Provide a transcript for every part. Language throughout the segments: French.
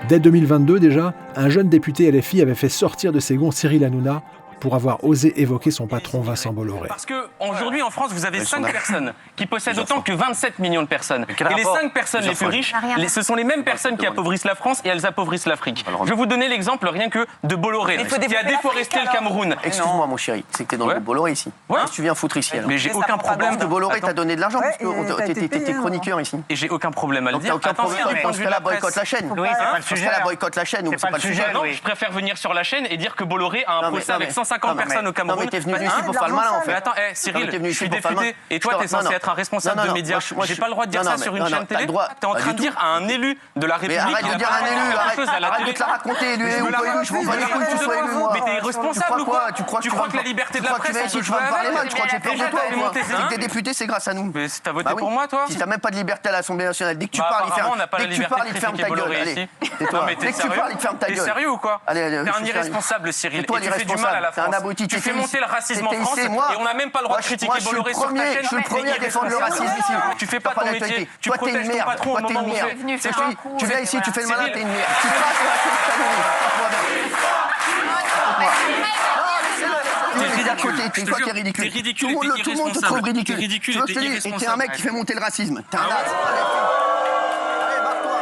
Dès 2022 déjà, un jeune député LFI avait fait sortir de ses gonds Cyril Hanouna pour avoir osé évoquer son patron Vincent Bolloré. Parce qu'aujourd'hui en France, vous avez 5 personnes qui possèdent autant que 27 millions de personnes. Et les 5 personnes les plus riches, ce sont les mêmes personnes qui appauvrissent la France et elles appauvrissent l'Afrique. Je vais vous donner l'exemple rien que de Bolloré, qui a déforesté le Cameroun. Excuse-moi mon chéri, c'est que t'es dans le groupe Bolloré ici. Qu'est-ce que tu viens foutre ici alors? Mais j'ai aucun problème. De Bolloré t'a donné de l'argent parce que t'es chroniqueur ici. Et j'ai aucun problème à le dire. Aucun problème, parce qu'elle boycotte la chaîne. Oui, c'est pas le sujet. Parce qu'elle boycotte la chaîne, c'est pas le sujet. Non, je préfère venir sur la chaîne et dire que Bolloré a un procès avec 150 personnes au Cameroun. Non mais t'es venu ici pour faire le malin en fait. Mais attends, Cyril, je suis député et toi t'es censé être un responsable de médias. J'ai pas le droit de dire ça sur une chaîne télé. T'es en train de dire à un élu de la République. Mais arrête de dire à un élu, arrête de te la raconter, élu ou pas élu, je m'en bats les couilles que tu sois élu moi. Mais t'es irresponsable ou quoi? Tu crois que la liberté de la presse on peut jouer avec? Tu crois que j'ai peur de toi ou quoi? Si t'es député c'est grâce à nous. Mais t'as voté pour moi toi? Si t'as même pas de liberté à l'Assemblée nationale, dès que tu parles il ferme ta gueule. Allez, tais-toi. Dès que tu parles il ferme ta gueule. T'es sérieux ou quoi? T'es un irresponsable Cyril. Toi tu fais du mal à la France. Tu fais monter le racisme en France et on n'a même pas le droit de critiquer Bolloré sur ta chaîne. Je suis le premier à défendre le racisme ici. Tu fais pas ton métier. Tu protèges ton patron au moment où c'est quoi? Tu viens ici, tu fais le malin, t'es une merde. Tu passes la T'es ridicule. Tout le monde te trouve ridicule. Tu vois ce que je te dis? Et t'es un mec qui fait monter le racisme. T'es un naze. Allez, barre-toi.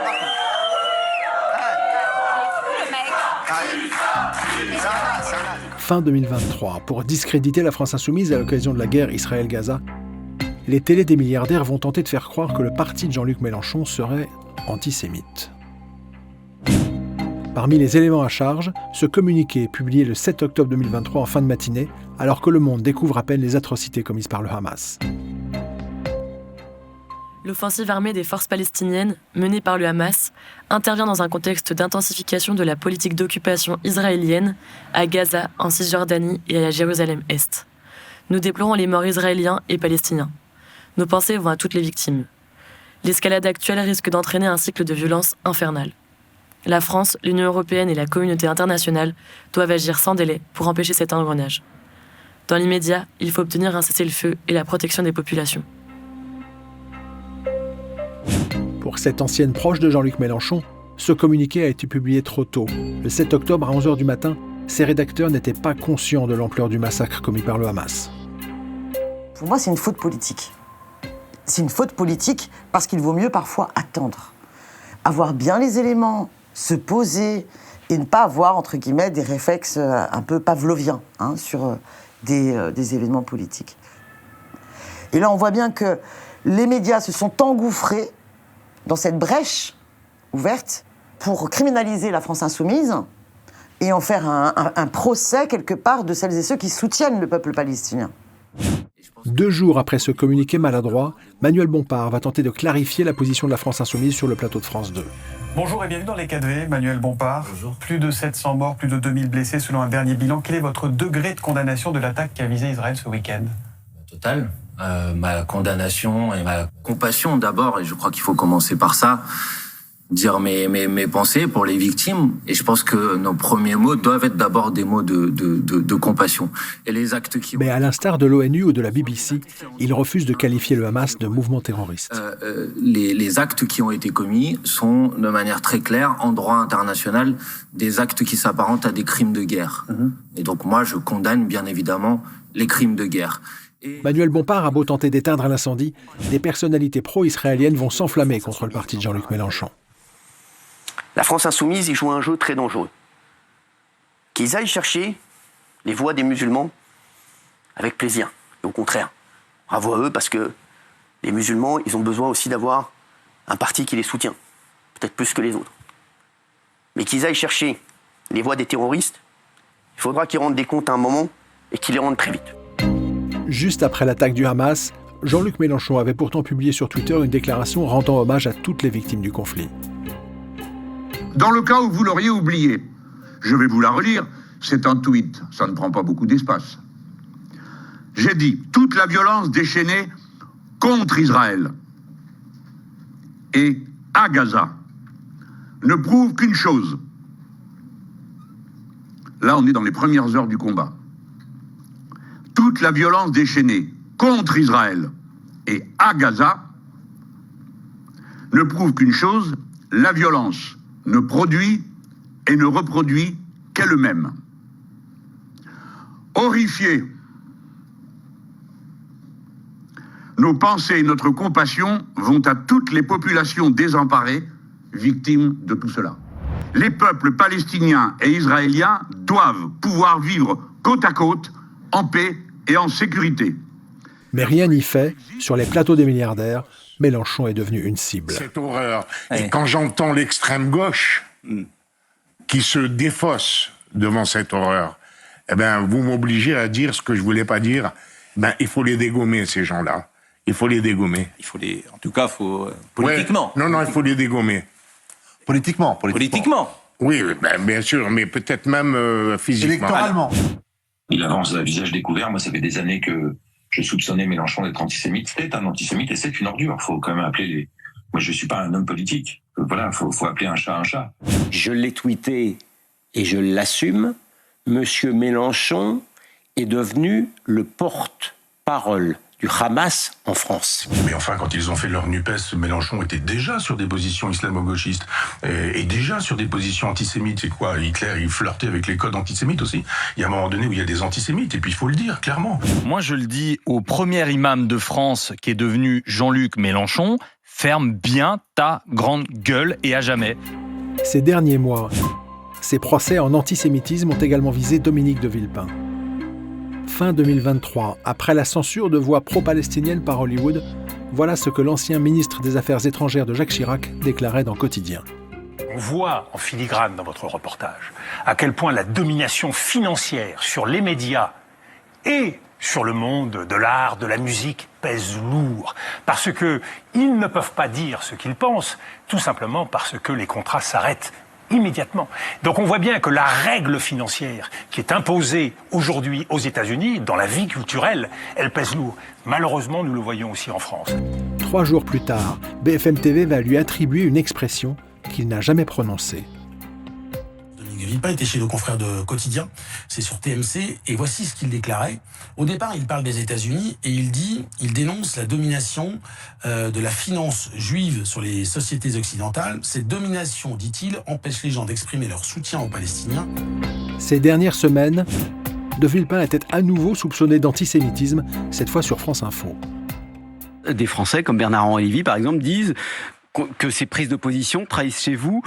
Fin 2023, pour discréditer la France insoumise à l'occasion de la guerre Israël-Gaza, les télés des milliardaires vont tenter de faire croire que le parti de Jean-Luc Mélenchon serait antisémite. Parmi les éléments à charge, ce communiqué publié le 7 octobre 2023 en fin de matinée, alors que le monde découvre à peine les atrocités commises par le Hamas. L'offensive armée des forces palestiniennes, menée par le Hamas, intervient dans un contexte d'intensification de la politique d'occupation israélienne à Gaza, en Cisjordanie et à la Jérusalem-Est. Nous déplorons les morts israéliens et palestiniens. Nos pensées vont à toutes les victimes. L'escalade actuelle risque d'entraîner un cycle de violence infernale. La France, l'Union européenne et la communauté internationale doivent agir sans délai pour empêcher cet engrenage. Dans l'immédiat, il faut obtenir un cessez-le-feu et la protection des populations. Pour cette ancienne proche de Jean-Luc Mélenchon, ce communiqué a été publié trop tôt. Le 7 octobre à 11h du matin, ses rédacteurs n'étaient pas conscients de l'ampleur du massacre commis par le Hamas. Pour moi, c'est une faute politique. C'est une faute politique parce qu'il vaut mieux parfois attendre. Avoir bien les éléments, se poser et ne pas avoir, entre guillemets, des réflexes un peu pavloviens sur des événements politiques. Et là, on voit bien que les médias se sont engouffrés dans cette brèche ouverte pour criminaliser la France insoumise et en faire un procès, quelque part, de celles et ceux qui soutiennent le peuple palestinien. 2 jours après ce communiqué maladroit, Manuel Bompard va tenter de clarifier la position de la France insoumise sur le plateau de France 2. Bonjour et bienvenue dans les 4V, Manuel Bompard. Bonjour. Plus de 700 morts, plus de 2000 blessés selon un dernier bilan. Quel est votre degré de condamnation de l'attaque qui a visé Israël ce week-end? Total. Ma condamnation et ma compassion d'abord, et je crois qu'il faut commencer par ça, dire mes pensées pour les victimes. Et je pense que nos premiers mots doivent être d'abord des mots de compassion. Et les actes qui... Mais à l'instar de l'ONU ou de la BBC, il refuse de qualifier le Hamas de mouvement terroriste. Les actes qui ont été commis sont, de manière très claire, en droit international, des actes qui s'apparentent à des crimes de guerre. Et donc moi, je condamne bien évidemment les crimes de guerre. Manuel Bompard a beau tenter d'éteindre l'incendie, des personnalités pro-israéliennes vont s'enflammer contre le parti de Jean-Luc Mélenchon. La France insoumise, ils jouent un jeu très dangereux. Qu'ils aillent chercher les voix des musulmans avec plaisir. Et au contraire, bravo à eux parce que les musulmans, ils ont besoin aussi d'avoir un parti qui les soutient. Peut-être plus que les autres. Mais qu'ils aillent chercher les voix des terroristes, il faudra qu'ils rendent des comptes à un moment et qu'ils les rendent très vite. Juste après l'attaque du Hamas, Jean-Luc Mélenchon avait pourtant publié sur Twitter une déclaration rendant hommage à toutes les victimes du conflit. Dans le cas où vous l'auriez oublié, je vais vous la relire, c'est un tweet, ça ne prend pas beaucoup d'espace. J'ai dit « Toute la violence déchaînée contre Israël et à Gaza ne prouve qu'une chose. » Là, on est dans les premières heures du combat. Toute la violence déchaînée contre Israël et à Gaza ne prouve qu'une chose, la violence ne produit et ne reproduit qu'elle-même. Horrifiés, nos pensées et notre compassion vont à toutes les populations désemparées, victimes de tout cela. Les peuples palestiniens et israéliens doivent pouvoir vivre côte à côte, en paix et en sécurité. Mais rien n'y fait. Sur les plateaux des milliardaires, Mélenchon est devenu une cible. Cette horreur. Et quand j'entends l'extrême gauche qui se défausse devant cette horreur, eh ben, vous m'obligez à dire ce que je voulais pas dire. Ben, il faut les dégommer, ces gens-là. Il faut les dégommer. En tout cas, politiquement. Ouais. Non, il faut les dégommer. Politiquement. Oui, ben, bien sûr, mais peut-être même physiquement. Électoralement. Il avance à visage découvert. Moi, ça fait des années que je soupçonnais Mélenchon d'être antisémite. C'est un antisémite et c'est une ordure. Faut quand même appeler les... Moi, je suis pas un homme politique. Voilà, faut appeler un chat un chat. Je l'ai tweeté et je l'assume. Monsieur Mélenchon est devenu le porte-parole du Hamas en France. Mais enfin, quand ils ont fait leur NUPES, Mélenchon était déjà sur des positions islamo-gauchistes et déjà sur des positions antisémites. C'est quoi, Hitler, il flirtait avec les codes antisémites aussi. Il y a un moment donné où il y a des antisémites, et puis il faut le dire, clairement. Moi, je le dis au premier imam de France qui est devenu Jean-Luc Mélenchon, ferme bien ta grande gueule et à jamais. Ces derniers mois, ces procès en antisémitisme ont également visé Dominique de Villepin. Fin 2023, après la censure de voix pro-palestiniennes par Hollywood, voilà ce que l'ancien ministre des Affaires étrangères de Jacques Chirac déclarait dans Quotidien. On voit en filigrane dans votre reportage à quel point la domination financière sur les médias et sur le monde de l'art, de la musique pèse lourd. Parce qu'ils ne peuvent pas dire ce qu'ils pensent, tout simplement parce que les contrats s'arrêtent immédiatement. Donc on voit bien que la règle financière qui est imposée aujourd'hui aux États-Unis, dans la vie culturelle, elle pèse lourd. Malheureusement, nous le voyons aussi en France. 3 jours plus tard, BFM TV va lui attribuer une expression qu'il n'a jamais prononcée. Dominique de Villepin était chez nos confrères de Quotidien, c'est sur TMC, et voici ce qu'il déclarait. Au départ, il parle des États-Unis et il dénonce la domination de la finance juive sur les sociétés occidentales. Cette domination, dit-il, empêche les gens d'exprimer leur soutien aux Palestiniens. Ces dernières semaines, de Villepin était à nouveau soupçonné d'antisémitisme, cette fois sur France Info. Des Français comme Bernard-Henri Lévy, par exemple, disent que ces prises de position trahissent chez vous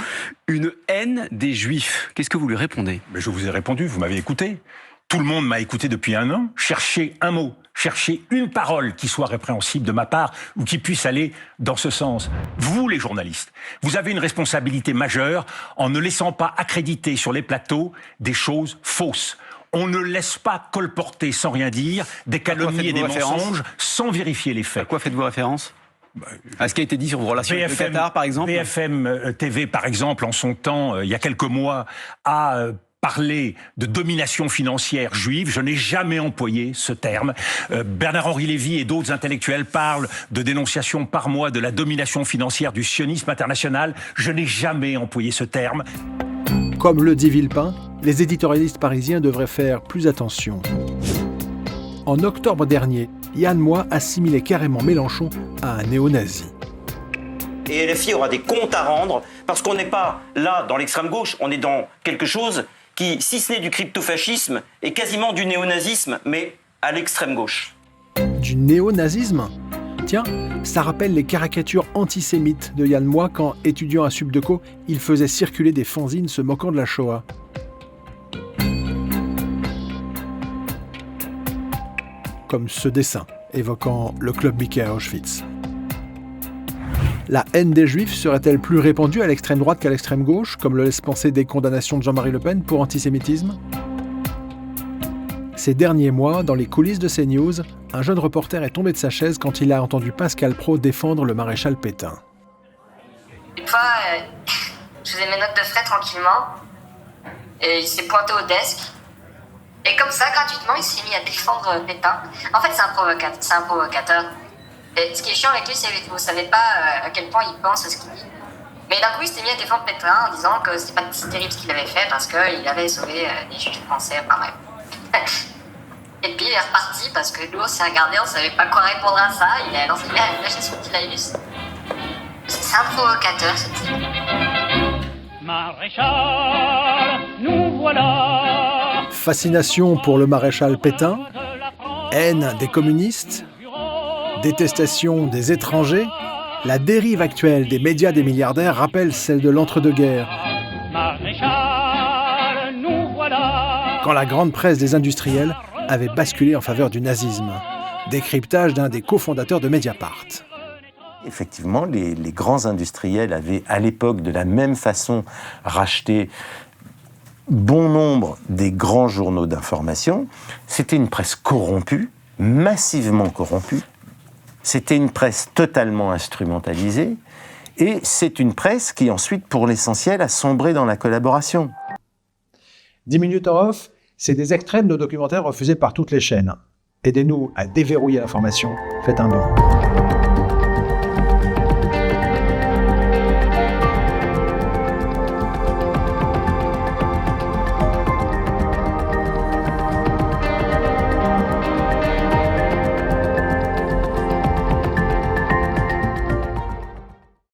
une haine des Juifs. Qu'est-ce que vous lui répondez ? Mais je vous ai répondu, vous m'avez écouté. Tout le monde m'a écouté depuis un an. Cherchez un mot, cherchez une parole qui soit répréhensible de ma part ou qui puisse aller dans ce sens. Vous, les journalistes, vous avez une responsabilité majeure en ne laissant pas accréditer sur les plateaux des choses fausses. On ne laisse pas colporter sans rien dire des calomnies et des mensonges sans vérifier les faits. À quoi faites-vous référence ? À ce qui a été dit sur vos relations avec le Qatar, par exemple ? BFM TV, par exemple, en son temps, il y a quelques mois, a parlé de domination financière juive. Je n'ai jamais employé ce terme. Bernard-Henri Lévy et d'autres intellectuels parlent de dénonciation par mois de la domination financière du sionisme international. Je n'ai jamais employé ce terme. Comme le dit Villepin, les éditorialistes parisiens devraient faire plus attention. En octobre dernier, Yann Moix assimilait carrément Mélenchon à un néo-nazi. Et LFI aura des comptes à rendre, parce qu'on n'est pas là dans l'extrême gauche, on est dans quelque chose qui, si ce n'est du crypto-fascisme, est quasiment du néo-nazisme, mais à l'extrême gauche. Du néo-nazisme ? Tiens, ça rappelle les caricatures antisémites de Yann Moix quand, étudiant à Subdeco, il faisait circuler des fanzines se moquant de la Shoah. Comme ce dessin évoquant le club Mickey à Auschwitz. La haine des Juifs serait-elle plus répandue à l'extrême droite qu'à l'extrême gauche, comme le laissent penser des condamnations de Jean-Marie Le Pen pour antisémitisme ? Ces derniers mois, dans les coulisses de CNews, un jeune reporter est tombé de sa chaise quand il a entendu Pascal Praud défendre le maréchal Pétain. Une fois, je faisais mes notes de frais tranquillement, et il s'est pointé au desk. Et comme ça, gratuitement, il s'est mis à défendre Pétain. En fait, c'est un provocateur. Et ce qui est chiant avec lui, c'est que vous ne savez pas à quel point il pense à ce qu'il dit. Mais d'un coup, il s'est mis à défendre Pétain en disant que c'était pas si terrible ce qu'il avait fait parce qu'il avait sauvé des juifs français, enfin bref. Et puis il est reparti parce que nous, on s'est regardé, on savait pas quoi répondre à ça. Il a lâché son petit laïus. C'est un provocateur, ce type. Maréchal, nous voilà. Fascination pour le maréchal Pétain, haine des communistes, détestation des étrangers, la dérive actuelle des médias des milliardaires rappelle celle de l'entre-deux-guerres. Maréchal, nous voilà. Quand la grande presse des industriels avait basculé en faveur du nazisme. Décryptage d'un des cofondateurs de Mediapart. Effectivement, les grands industriels avaient à l'époque de la même façon racheté bon nombre des grands journaux d'information. C'était une presse corrompue, massivement corrompue. C'était une presse totalement instrumentalisée. Et c'est une presse qui ensuite, pour l'essentiel, a sombré dans la collaboration. 10 minutes en off, c'est des extraits de nos documentaires refusés par toutes les chaînes. Aidez-nous à déverrouiller l'information. Faites un don.